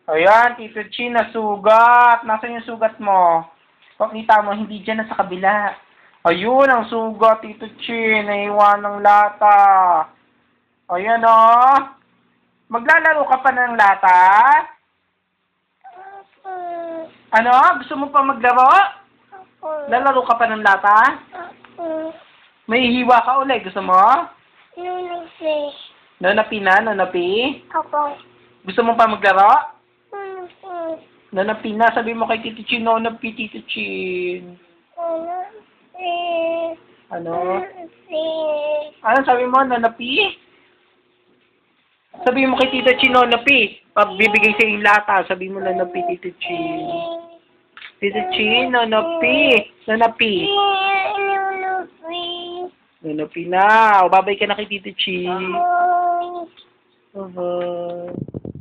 Ayan, Tito Chin, nasugat. Nasaan yung sugat mo? Pakita mo, hindi dyan, nasa kabila. Ayun, ang sugat, Tito Chin. Naiwan ng lata. Ayan, oh. Maglalaro ka pa ng lata? Ano? Gusto mo pa maglaro? Lalaro ka pa ng lata? May hiwa ka ulit. Gusto mo? Nunupi. Nanapi na? Nanapi? Ako. Gusto mo pa maglaro? Nunupi. Nanapi na. Sabi mo kay Tito Chin, nanapi, Tito Chin. Nunupi. Ano? Nunupi. Ano sabi mo? Nanapi? Sabi mo kay Tito Chin, nanapi. Bibigay sa yung lata. Sabi mo, nanapi, Tito Chin. Tito Chin, nanapi. Nanapi. Nunupi. Nanapi na. O, babay ka na kay Tito Chin. Bye. Bye-bye.